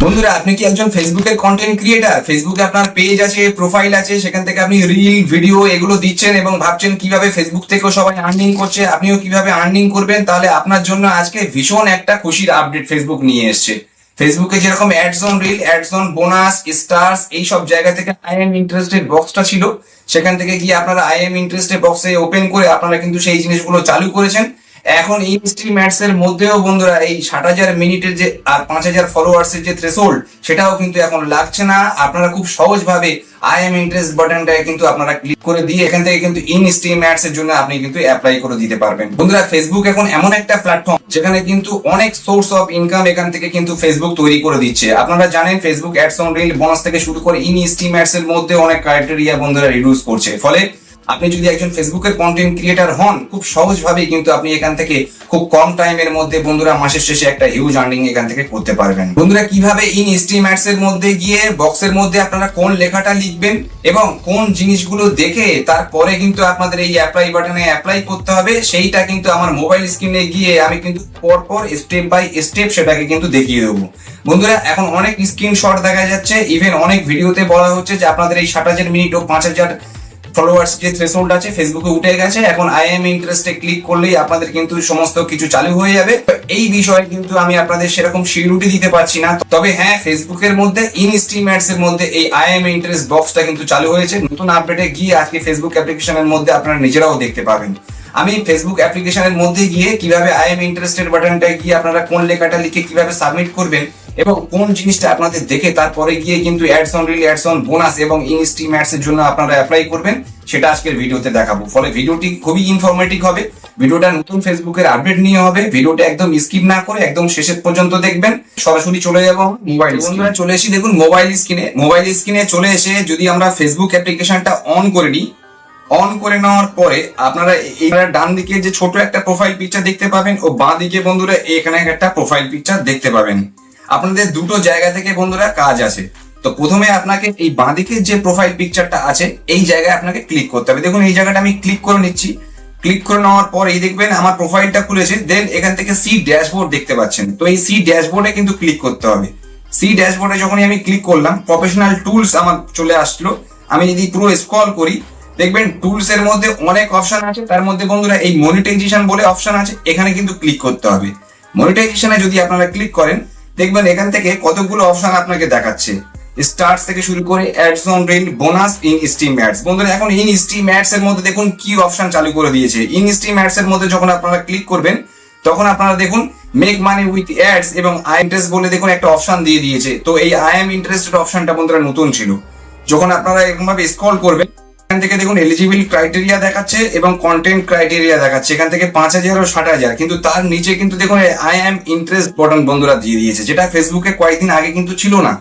বন্ধুরা, আপনি কি একজন ফেসবুকের কন্টেন্ট ক্রিয়েটার? ফেসবুকে আপনার পেজ আছে, প্রোফাইল আছে, সেখান থেকে আপনি রিল ভিডিও এগুলো দিচ্ছেন এবং ভাবছেন কিভাবে ফেসবুক থেকেও সবাই আর্নিং করছে, আপনিও কিভাবে আর্নিং করবেন। তাহলে আপনার জন্য আজকে ভীষণ একটা খুশির আপডেট ফেসবুক নিয়ে এসছে। ফেসবুকে যেরকম ads on reel, ads on bonus, stars, এই সব জায়গা থেকে আই এম ইন্টারেস্টেড বক্সটা ছিল, সেখান থেকে গিয়ে আপনারা আই এম ইন্টারেস্টেড বক্সে ওপেন করে আপনারা কিন্তু সেই জিনিসগুলো চালু করেছেন। এখন এই স্ট্রিম অ্যাডস এর মধ্যেও বন্ধুরা এই 60,000 মিনিটের যে আর 5,000 ফলোয়ার্স এর যে থ্রেশহোল্ড, সেটাও কিন্তু এখন লাগছে না। আপনারা খুব সহজভাবে আই এম ইন্টারেস্ট বাটনটাকে কিন্তু আপনারা ক্লিক করে দিয়ে এখান থেকে কিন্তু ইন স্ট্রিম অ্যাডস এর জন্য আপনি কিন্তু অ্যাপ্লাই করে দিতে পারবেন। বন্ধুরা, ফেসবুক এখন এমন একটা প্ল্যাটফর্ম যেখানে কিন্তু অনেক সোর্স অফ ইনকাম এখান থেকে কিন্তু ফেসবুক তৈরি করে দিচ্ছে। আপনারা জানেন Facebook ads on reel, bonus থেকে শুরু করে ইন স্ট্রিম অ্যাডস এর মধ্যে অনেক ক্রাইটেরিয়া বন্ধুরা রিডিউস করছে। ফলে আপনি যদি একজন ফেসবুকের কন্টেন্ট ক্রিয়েটার হন, খুব সহজভাবেই কিন্তু আপনি এখান থেকে খুব কম টাইমের মধ্যে বন্ধুরা মাসের শেষে একটা হিউজ আর্নিং এখান থেকে করতে পারবেন। বন্ধুরা, কিভাবে ইন স্ট্রিম অ্যাডস এর মধ্যে গিয়ে বক্সের মধ্যে আপনারা কোন লেখাটা লিখবেন এবং কোন জিনিসগুলো দেখে তারপরে কিন্তু আপনাদের এই অ্যাপ্লাই বাটনে অ্যাপ্লাই করতে হবে, সেইটা কিন্তু আমার মোবাইল স্ক্রিনে গিয়ে আমি কিন্তু পরপর স্টেপ বাই স্টেপ সেটাকে কিন্তু দেখিয়ে দেবো। বন্ধুরা, এখন অনেক স্ক্রিনশট দেখা যাচ্ছে, ইভেন অনেক ভিডিওতে বলা হচ্ছে যে আপনাদের এই 60,000 মিনিট ও 5,000 ফলোয়ার্স যে থ্রেশহোল্ড আছে ফেসবুকে উঠে গেছে। এখন আই এম ইন্টারেস্টে ক্লিক করলেই আপনাদের কিন্তু সমস্ত কিছু চালু হয়ে যাবে। এই বিষয়ে কিন্তু আমি আপনাদের সেরকম সিউরিটি দিতে পারছি না, তবে হ্যাঁ, ফেসবুকের মধ্যে ইন স্ট্রিম অ্যাডস এর মধ্যে এই আই এম ইন্টারেস্ট বক্সটা কিন্তু চালু হয়েছে। নতুন আপডেটে গিয়ে আজকে ফেসবুক অ্যাপ্লিকেশনের মধ্যে আপনারা নিজেরাও দেখতে পাবেন। আমি ফেসবুক অ্যাপ্লিকেশনের মধ্যে গিয়ে কিভাবে আই এম ইন্টারেস্টেড বাটনটা গিয়ে আপনারা কোন লেখাটা লিখে কিভাবে সাবমিট করবেন এবং কোন জিনিসটা আপনাদের দেখে তারপরে গিয়ে কিন্তু ads on reel, ads on bonus এবং ইন স্ট্রিম অ্যাডস এর জন্য আপনারা অ্যাপ্লাই করবেন, সেটা আজকের ভিডিওতে দেখাবো। ফলে ভিডিওটি খুবই ইনফরমেটিভ হবে। ভিডিওটা নতুন ফেসবুকের আপডেট নিয়ে হবে। ভিডিওটা একদম স্কিপ না করে একদম শেষের পর্যন্ত দেখবেন। সরাসরি চলে যাবো মোবাইল। বন্ধুরা, চলে এসে দেখুন মোবাইল স্ক্রিনে। মোবাইল স্ক্রিনে চলে এসে যদি আমরা ফেসবুক অ্যাপ্লিকেশনটা অন করে নিই, অন করে নেওয়ার পরে আপনারা এই ডান দিকে যে ছোট একটা প্রোফাইল পিকচার দেখতে পাবেন ও বাঁ দিকে বন্ধুরা এখানে একটা প্রোফাইল পিকচার দেখতে পাবেন। আপনাদের দুটো জায়গা থেকে বন্ধুরা কাজ আছে। তো প্রথমে আপনাকে এই বাঁ দিকে যে প্রোফাইল পিকচারটা আছে এই জায়গায় আপনাকে ক্লিক করতে হবে। দেখুন এই জায়গাটা আমি ক্লিক করে নিচ্ছি। ক্লিক করে নেওয়ার পর এই দেখবেন আমার প্রোফাইলটা খুলেছে। দেন এখান থেকে সি ড্যাশবোর্ড দেখতে পাচ্ছেন। তো এই সি ড্যাশবোর্ডে কিন্তু ক্লিক করতে হবে। সি ড্যাশবোর্ডে যখনই আমি ক্লিক করলাম, প্রফেশনাল টুলস আমার চলে আসলো। আমি যদি পুরো স্ক্রল করি, দেখবেন টুলস এর মধ্যে অনেক অপশন আছে। তার মধ্যে বন্ধুরা এই মনিটাইজেশন বলে অপশন আছে, এখানে কিন্তু ক্লিক করতে হবে। মনিটাইজেশনে যদি আপনারা ক্লিক করেন, দেখবেন এখান থেকে কতগুলো অপশন আপনাকে দেখাচ্ছে। স্টার্টস থেকে শুরু করে ads on reel, bonus, in stream ads. বন্ধুরা, এখন ইন স্ট্রিম অ্যাডস এর মধ্যে দেখুন কি অপশন চালু করে দিয়েছে। ইন স্ট্রিম অ্যাডস এর মধ্যে যখন আপনারা ক্লিক করবেন, তখন আপনারা দেখুন মেক মানি উইথ অ্যাডস এবং আই ইন্টারেস্ট বলে দেখুন একটা অপশন দিয়ে দিয়েছে। তো এই আই এম ইন্টারেস্টেড অপশনটা বন্ধুরা নতুন ছিল। যখন আপনারা এরকম ভাবে স্ক্রল করবেন, এখান থেকে দেখুন এলিজিবল ক্রাইটেরিয়া দেখাচ্ছে এবং কন্টেন্ট ক্রাইটেরিয়া দেখাচ্ছে। এখান থেকে 5,000 ও 60,000, কিন্তু তার নিচে কিন্তু দেখুন আই এম ইন্টারেস্ট বাটন বন্ধুরা দিয়ে দিয়েছে, যেটা ফেসবুকে কয়েকদিন আগে কিন্তু ছিল না।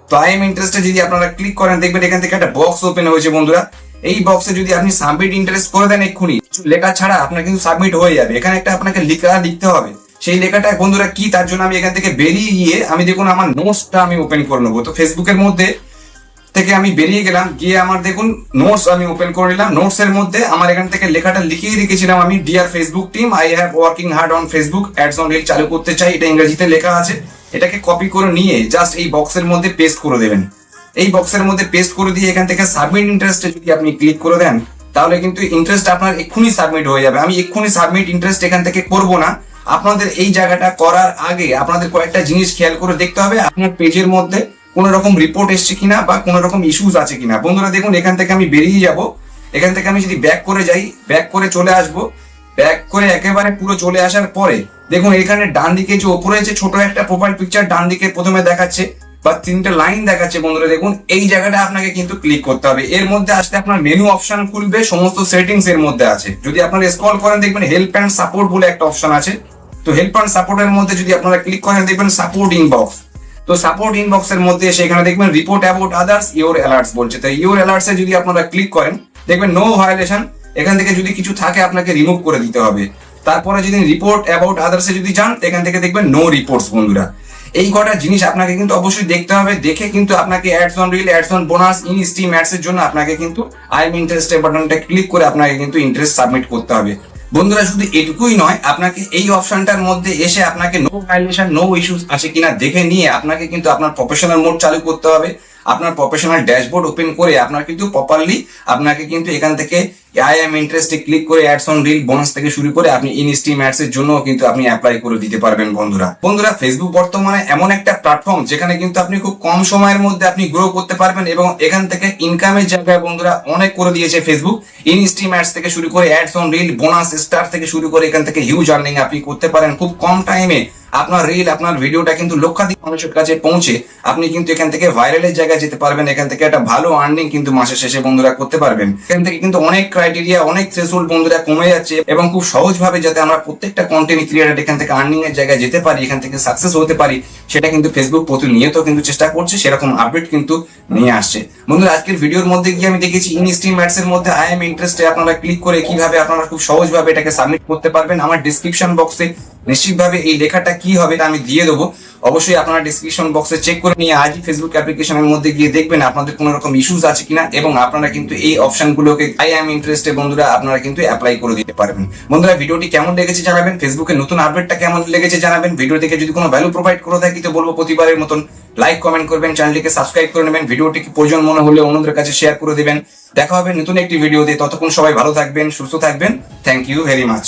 তো আই এম ইন্টারেস্টে যদি আপনারা ক্লিক করেন, দেখবেন এখান থেকে একটা বক্স ওপেন হয়েছে বন্ধুরা। এই বক্সে যদি আপনি সাবমিট ইন্টারেস্ট করে দেন, এক্ষুনি কিছু লেখা ছাড়া আপনার কিন্তু সাবমিট হয়ে যাবে। এখানে একটা আপনাকে লেখা লিখতে হবে। সেই লেখাটা বন্ধুরা কি, তার জন্য আমি এখান থেকে বেরিয়ে গিয়ে আমি দেখুন আমার নোটসটা আমি ওপেন করে নেবো। তো ফেসবুকের মধ্যে থেকে আমি বেরিয়ে গেলাম, গিয়ে আমার দেখুন নোটস আমি ওপেন করে নিলাম। নোটস এর মধ্যে আমার এখান থেকে লেখাটা লিখিয়ে রেখেছিলাম আমি, dear Facebook team, I have working hard on Facebook ads on reel চালু করতে চাই, এটা ইংরেজিতে লেখা আছে। এটাকে কপি করে নিয়ে জাস্ট এই বক্সের মধ্যে পেস্ট করে দেবেন। এই বক্সের মধ্যে পেস্ট করে দিয়ে এখান থেকে সাবমিট ইন্টারেস্টে যদি আপনি ক্লিক করে দেন, তাহলে কিন্তু ইন্টারেস্ট আপনার এক্ষুনি সাবমিট হয়ে যাবে। আমি এক্ষুনি সাবমিট ইন্টারেস্ট এখান থেকে করবো না। আপনাদের এই জায়গাটা করার আগে আপনাদের কয়েকটা জিনিস খেয়াল করে দেখতে হবে, আপনার পেজের মধ্যে কোন রকম রিপোর্ট এসছে কিনা বা কোন রকম ইস্যুস আছে কিনা। বন্ধুরা দেখুন এখান থেকে আমি বেরিয়ে যাব। এখান থেকে আমি যদি ব্যাক করে যাই, ব্যাক করে চলে আসবো। ব্যাক করে একেবারে পুরো চলে আসার পরে দেখুন এখানে ডান দিকে যে ওপরে যে ছোট একটা প্রোফাইল পিকচার ডান দিকে প্রথমে দেখাচ্ছে বা 3টে লাইন দেখাচ্ছে, বন্ধুরা দেখুন এই জায়গাটা আপনাকে কিন্তু ক্লিক করতে হবে। এর মধ্যে আসলে আপনার মেনু অপশন খুলবে, সমস্ত সেটিংস এর মধ্যে আছে। যদি আপনারা স্ক্রল করেন, দেখবেন হেল্প অ্যান্ড সাপোর্ট বলে একটা অপশন আছে। তো হেল্প অ্যান্ড সাপোর্টের মধ্যে যদি আপনারা ক্লিক করেন, দেখবেন সাপোর্ট ইনবক্স। তো সাপোর্ট ইনবক্স এর মধ্যে সেখানে দেখবেন report about others, your alerts বলছে। তো ইওর অ্যালার্টস এ যদি আপনারা ক্লিক করেন, দেখবেন নো ভায়োলেশন। এখান থেকে যদি কিছু থাকে আপনাকে রিমুভ করে দিতে হবে। তারপরে যদি রিপোর্ট অ্যাবাউট আদার্স এ যদি যান, এখান থেকে দেখবেন নো রিপোর্টস। বন্ধুরা, এই কটা জিনিস আপনাকে কিন্তু অবশ্যই দেখতে হবে। দেখে কিন্তু আপনাকে ads on reel, ads on bonus, in stream ads এর জন্য আপনাকে কিন্তু আই এম ইন্টারেস্টেড বাটনটা ক্লিক করে আপনাকে কিন্তু ইন্টারেস্ট সাবমিট করতে হবে। বন্ধুরা শুধু এটুকুই নয়, আপনাকে এই অপশনটার মধ্যে এসে আপনাকে নো ভায়োলেশন নো ইস্যুস আছে কিনা দেখে নিয়ে আপনাকে কিন্তু আপনার প্রফেশনাল মোড চালু করতে হবে। আপনার প্রফেশনাল ড্যাশবোর্ড ওপেন করে আপনার কিন্তু প্রপারলি আপনাকে কিন্তু এখান থেকে আই এম ইন্টারেস্টে ক্লিক করে অ্যাডস অন রিল বোনাস থেকে শুরু করে আপনি ইন স্ট্রিম অ্যাডস এর জন্য কিন্তু আপনি অ্যাপ্লাই করে দিতে পারবেন। বন্ধুরা ফেসবুক বর্তমানে এমন একটা প্ল্যাটফর্ম যেখানে কিন্তু আপনি খুব কম সময়ের মধ্যে আপনি গ্রো করতে পারবেন এবং এখান থেকে ইনকামের জায়গায় বন্ধুরা অনেক করে দিয়েছে ফেসবুক। ইন স্ট্রিম অ্যাডস থেকে শুরু করে ads on reel bonus star থেকে শুরু করে এখান থেকে হিউজ আর্নিং আপনি করতে পারেন খুব কম টাইমে। আপনার রিল আপনার ভিডিওটা কিন্তু লক্ষাধিক মানুষের কাছে পৌঁছে আপনি কিন্তু এখান থেকে ভাইরালের জায়গায় যেতে পারবেন। এখান থেকে একটা ভালো আর্নিং কিন্তু মাসের শেষে বন্ধুরা করতে পারবেন। এখান থেকে কিন্তু অনেক ক্রাইটেরিয়া অনেক থ্রেশহোল্ড বন্ধুরা কমে যাচ্ছে এবং খুব সহজভাবে যাতে আমরা প্রত্যেকটা কন্টেন্ট ক্রিয়েটর এখান থেকে আর্নিং এর জায়গায় যেতে পারি, এখান থেকে সাকসেস হতে পারি, সেটা কিন্তু ফেসবুক প্রতিনিয়ত কিন্তু চেষ্টা করছে, সেরকম আপডেট কিন্তু নিয়ে আসছে। বন্ধুরা আজকের ভিডিওর মধ্যে গিয়ে আমি দেখেছি ইন স্ট্রিম অ্যাডস এর মধ্যে আই এম ইন্টারেস্টে আপনারা ক্লিক করে কিভাবে আপনারা খুব সহজভাবে এটাকে সাবমিট করতে পারবেন। আমার ডেসক্রিপশন বক্সে নিশ্চিতভাবে এই লেখাটা কি হবে এটা আমি দিয়ে দেবো, অবশ্যই আপনারা ডেসক্রিপশন বক্সে চেক করে নিয়ে আজই ফেসবুক অ্যাপ্লিকেশনের মধ্যে গিয়ে দেখবেন আপনাদের কোনো রকম ইস্যুস আছে কিনা এবং আপনারা কিন্তু এই অপশনগুলোকে আই এম ইন্টারেস্টেড বন্ধুরা আপনারা কিন্তু অ্যাপ্লাই করে দিতে পারবেন। বন্ধুরা ভিডিওটি কেমন লেগেছে জানাবেন, ফেসবুকের নতুন আপডেটটা কেমন লেগেছে জানাবেন। ভিডিও থেকে যদি কোনো ভ্যালু প্রোভাইড করে থাকি তো বলবো প্রতিবারের মতন লাইক কমেন্ট করবেন, চ্যানেলটিকে সাবস্ক্রাইব করে নেবেন, ভিডিওটিকে প্রয়োজন মনে হলে অন্যদের কাছে শেয়ার করে দেবেন। দেখা হবে নতুন একটি ভিডিওতে, ততক্ষণ সবাই ভালো থাকবেন, সুস্থ থাকবেন। Thank you very much.